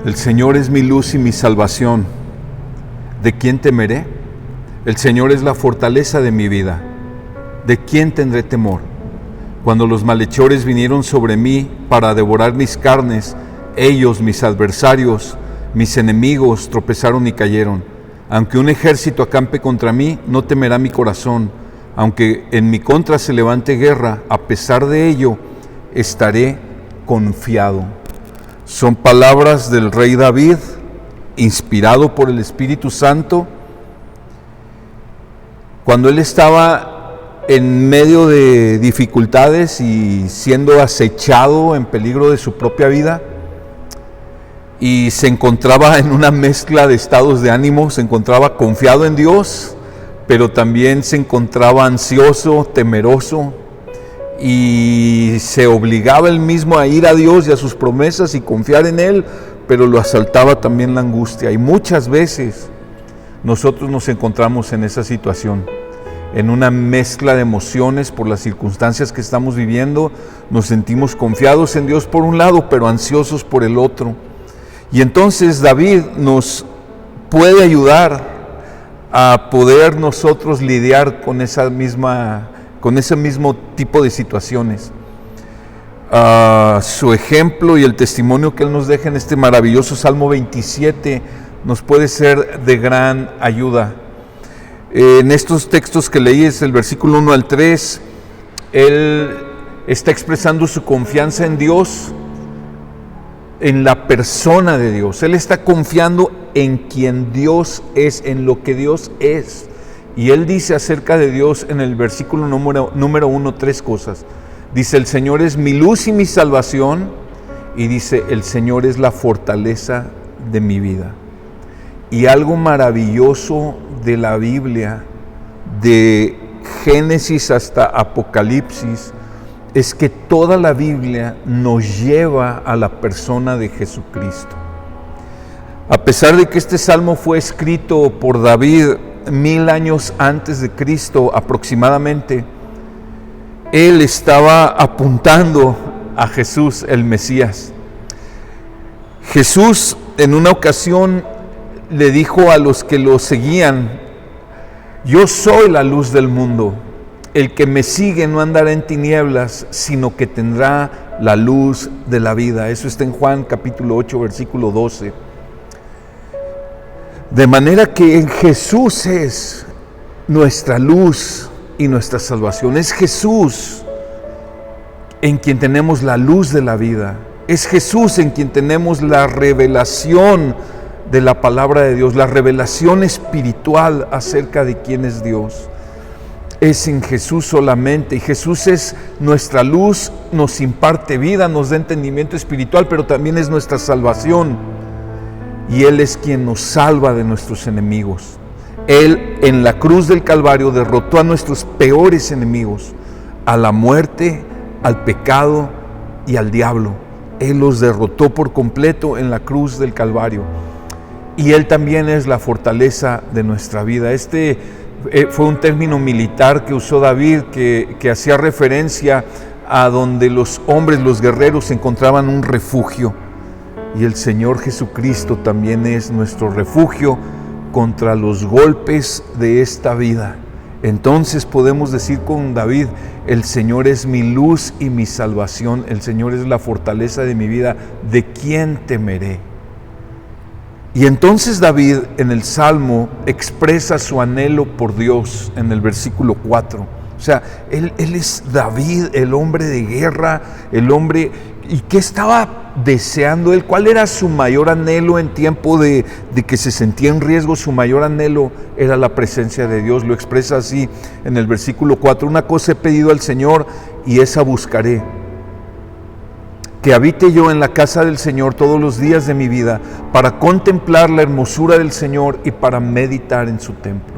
El Señor es mi luz y mi salvación. ¿De quién temeré? El Señor es la fortaleza de mi vida. ¿De quién tendré temor? Cuando los malhechores vinieron sobre mí para devorar mis carnes, ellos, mis adversarios, mis enemigos, tropezaron y cayeron. Aunque un ejército acampe contra mí, no temerá mi corazón. Aunque en mi contra se levante guerra, a pesar de ello, estaré confiado. Son palabras del rey David, inspirado por el Espíritu Santo, cuando él estaba en medio de dificultades y siendo acechado en peligro de su propia vida, y se encontraba en una mezcla de estados de ánimo. Se encontraba confiado en Dios, pero también se encontraba ansioso, temeroso, y se obligaba él mismo a ir a Dios y a sus promesas y confiar en Él, pero lo asaltaba también la angustia. Y muchas veces nosotros nos encontramos en esa situación, en una mezcla de emociones por las circunstancias que estamos viviendo. Nos sentimos confiados en Dios por un lado, pero ansiosos por el otro. Y entonces David nos puede ayudar a poder nosotros lidiar con ese mismo tipo de situaciones. Su ejemplo y el testimonio que él nos deja en este maravilloso Salmo 27 nos puede ser de gran ayuda. En estos textos que leí, es el versículo 1 al 3, él está expresando su confianza en Dios, en la persona de Dios. Él está confiando en quien Dios es, en lo que Dios es. Y él dice acerca de Dios en el versículo número 1 tres cosas. Dice: el Señor es mi luz y mi salvación. Y dice: el Señor es la fortaleza de mi vida. Y algo maravilloso de la Biblia, de Génesis hasta Apocalipsis, es que toda la Biblia nos lleva a la persona de Jesucristo. A pesar de que este salmo fue escrito por David 1000 años antes de Cristo aproximadamente, él estaba apuntando a Jesús, el Mesías. Jesús en una ocasión le dijo a los que lo seguían: yo soy la luz del mundo. El que me sigue no andará en tinieblas, sino que tendrá la luz de la vida. Eso está en Juan capítulo 8, versículo 12. De manera que Jesús es nuestra luz y nuestra salvación. Es Jesús en quien tenemos la luz de la vida. Es Jesús en quien tenemos la revelación de la palabra de Dios, la revelación espiritual acerca de quién es Dios. Es en Jesús solamente, y Jesús es nuestra luz, nos imparte vida, nos da entendimiento espiritual, pero también es nuestra salvación. Y Él es quien nos salva de nuestros enemigos. Él en la cruz del Calvario derrotó a nuestros peores enemigos, a la muerte, al pecado y al diablo. Él los derrotó por completo en la cruz del Calvario. Y Él también es la fortaleza de nuestra vida. Fue un término militar que usó David, que hacía referencia a donde los hombres, los guerreros, encontraban un refugio. Y el Señor Jesucristo también es nuestro refugio contra los golpes de esta vida. Entonces podemos decir con David: el Señor es mi luz y mi salvación, el Señor es la fortaleza de mi vida, ¿de quién temeré? Y entonces David en el Salmo expresa su anhelo por Dios en el versículo 4. O sea, él es David, el hombre de guerra, el hombre. ¿Y qué estaba deseando él? ¿Cuál era su mayor anhelo en tiempo de que se sentía en riesgo? Su mayor anhelo era la presencia de Dios. Lo expresa así en el versículo 4. Una cosa he pedido al Señor y esa buscaré: que habite yo en la casa del Señor todos los días de mi vida, para contemplar la hermosura del Señor y para meditar en su templo.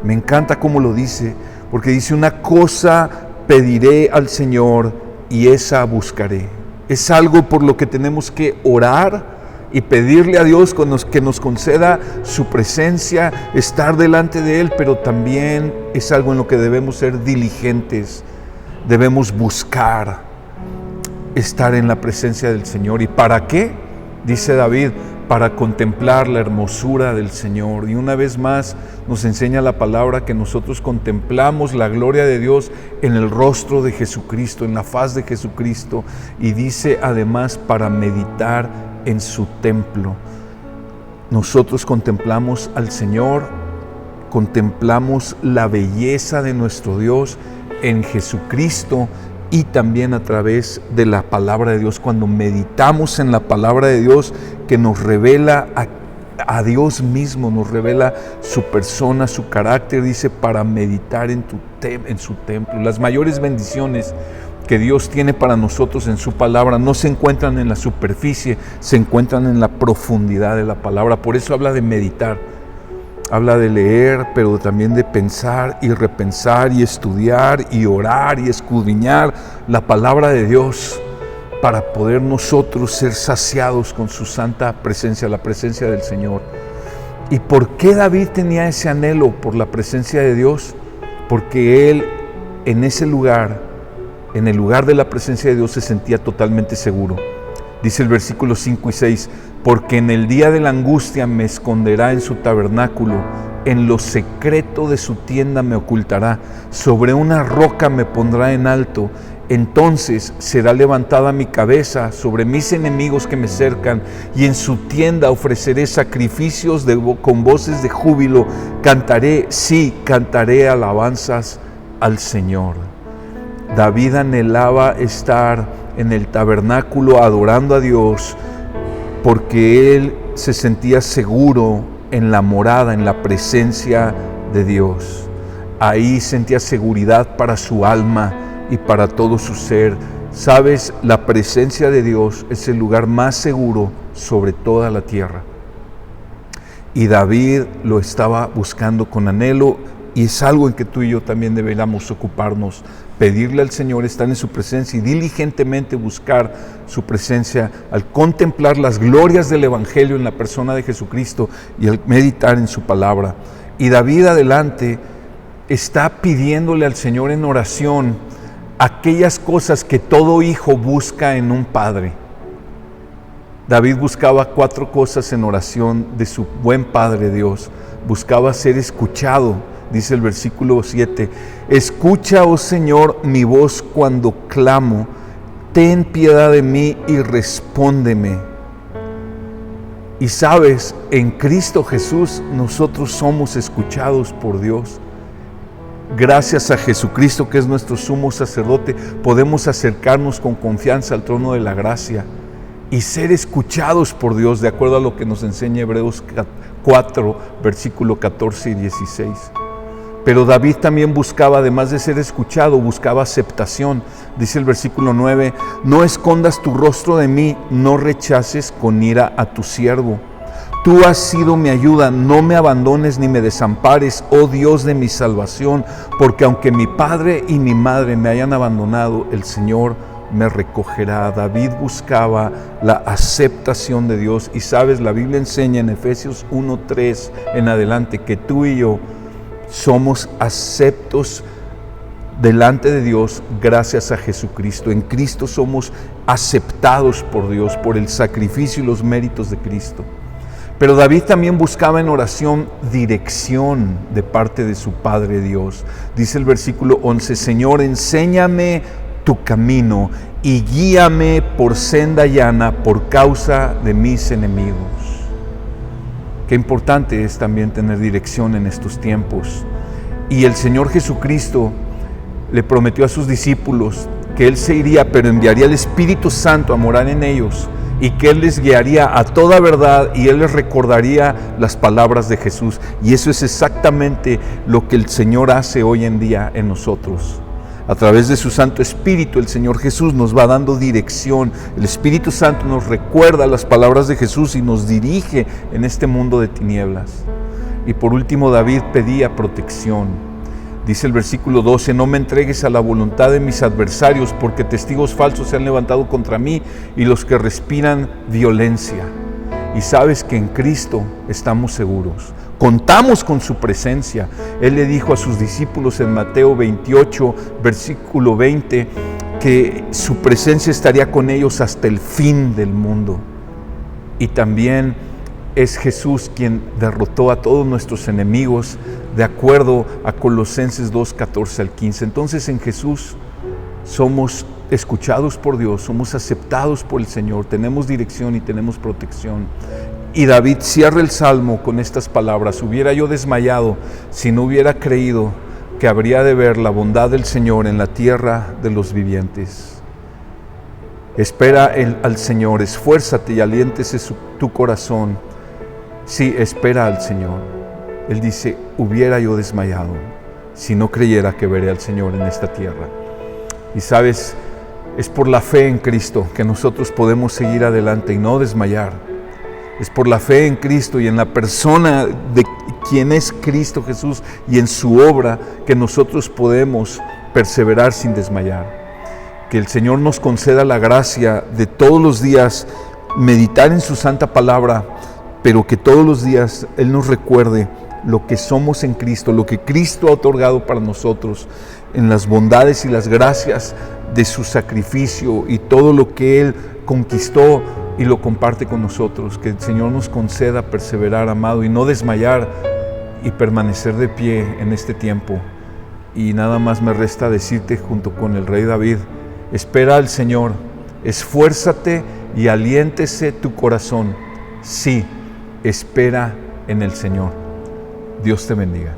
Me encanta cómo lo dice, porque dice: una cosa pediré al Señor y esa buscaré. Es algo por lo que tenemos que orar y pedirle a Dios que nos conceda su presencia, estar delante de Él, pero también es algo en lo que debemos ser diligentes, debemos buscar estar en la presencia del Señor. ¿Y para qué? Dice David, para contemplar la hermosura del Señor. Y una vez más nos enseña la palabra que nosotros contemplamos la gloria de Dios en el rostro de Jesucristo, en la faz de Jesucristo. Y dice además para meditar en su templo. Nosotros contemplamos al Señor, contemplamos la belleza de nuestro Dios en Jesucristo y también a través de la palabra de Dios. Cuando meditamos en la palabra de Dios que nos revela a Dios mismo, nos revela su persona, su carácter, dice para meditar en su templo. Las mayores bendiciones que Dios tiene para nosotros en su palabra no se encuentran en la superficie, se encuentran en la profundidad de la palabra. Por eso habla de meditar, habla de leer, pero también de pensar y repensar y estudiar y orar y escudriñar la palabra de Dios para poder nosotros ser saciados con su santa presencia, la presencia del Señor. ¿Y por qué David tenía ese anhelo por la presencia de Dios? Porque él en ese lugar, en el lugar de la presencia de Dios, se sentía totalmente seguro. Dice el versículo 5 y 6, porque en el día de la angustia me esconderá en su tabernáculo, en lo secreto de su tienda me ocultará, sobre una roca me pondrá en alto, entonces será levantada mi cabeza sobre mis enemigos que me cercan, y en su tienda ofreceré sacrificios con voces de júbilo, cantaré, sí, cantaré alabanzas al Señor. David anhelaba estar en el tabernáculo adorando a Dios porque él se sentía seguro en la morada, en la presencia de Dios. Ahí sentía seguridad para su alma y para todo su ser. Sabes, la presencia de Dios es el lugar más seguro sobre toda la tierra. Y David lo estaba buscando con anhelo, y es algo en que tú y yo también deberíamos ocuparnos, pedirle al Señor estar en su presencia y diligentemente buscar su presencia al contemplar las glorias del Evangelio en la persona de Jesucristo y al meditar en su palabra. Y David adelante está pidiéndole al Señor en oración aquellas cosas que todo hijo busca en un padre. David buscaba 4 cosas en oración de su buen Padre Dios. Buscaba ser escuchado. Dice el versículo 7, escucha, oh Señor, mi voz cuando clamo, ten piedad de mí y respóndeme. Y sabes, en Cristo Jesús nosotros somos escuchados por Dios. Gracias a Jesucristo, que es nuestro sumo sacerdote, podemos acercarnos con confianza al trono de la gracia y ser escuchados por Dios, de acuerdo a lo que nos enseña Hebreos 4, versículo 14 y 16. Pero David también buscaba, además de ser escuchado, buscaba aceptación. Dice el versículo 9, no escondas tu rostro de mí, no rechaces con ira a tu siervo. Tú has sido mi ayuda, no me abandones ni me desampares, oh Dios de mi salvación, porque aunque mi padre y mi madre me hayan abandonado, el Señor me recogerá. David buscaba la aceptación de Dios. Y sabes, la Biblia enseña en Efesios 1:3 en adelante que tú y yo somos aceptos delante de Dios gracias a Jesucristo. En Cristo somos aceptados por Dios por el sacrificio y los méritos de Cristo. Pero David también buscaba en oración dirección de parte de su Padre Dios. Dice el versículo 11, Señor, enséñame tu camino y guíame por senda llana por causa de mis enemigos. Qué importante es también tener dirección en estos tiempos. Y el Señor Jesucristo le prometió a sus discípulos que Él se iría, pero enviaría el Espíritu Santo a morar en ellos y que Él les guiaría a toda verdad y Él les recordaría las palabras de Jesús. Y eso es exactamente lo que el Señor hace hoy en día en nosotros. A través de su Santo Espíritu, el Señor Jesús nos va dando dirección. El Espíritu Santo nos recuerda las palabras de Jesús y nos dirige en este mundo de tinieblas. Y por último, David pedía protección. Dice el versículo 12, no me entregues a la voluntad de mis adversarios, porque testigos falsos se han levantado contra mí y los que respiran violencia. Y sabes que en Cristo estamos seguros. Contamos con su presencia. Él le dijo a sus discípulos en Mateo 28, versículo 20, que su presencia estaría con ellos hasta el fin del mundo. y también es Jesús quien derrotó a todos nuestros enemigos, de acuerdo a Colosenses 2, 14 al 15. Entonces en Jesús somos escuchados por Dios, somos aceptados por el Señor, tenemos dirección y tenemos protección. Y David cierra el Salmo con estas palabras: hubiera yo desmayado si no hubiera creído que habría de ver la bondad del Señor en la tierra de los vivientes. Espera al Señor, esfuérzate y aliéntese tu corazón. Sí, espera al Señor. Él dice: hubiera yo desmayado si no creyera que veré al Señor en esta tierra. Y sabes, es por la fe en Cristo que nosotros podemos seguir adelante y no desmayar. Es por la fe en Cristo y en la persona de quien es Cristo Jesús y en su obra que nosotros podemos perseverar sin desmayar. Que el Señor nos conceda la gracia de todos los días meditar en su santa palabra, pero que todos los días Él nos recuerde lo que somos en Cristo, lo que Cristo ha otorgado para nosotros, en las bondades y las gracias de su sacrificio y todo lo que Él conquistó y lo comparte con nosotros. Que el Señor nos conceda perseverar, amado, y no desmayar y permanecer de pie en este tiempo. Y nada más me resta decirte, junto con el rey David: espera al Señor, esfuérzate y aliéntese tu corazón. Sí, espera en el Señor. Dios te bendiga.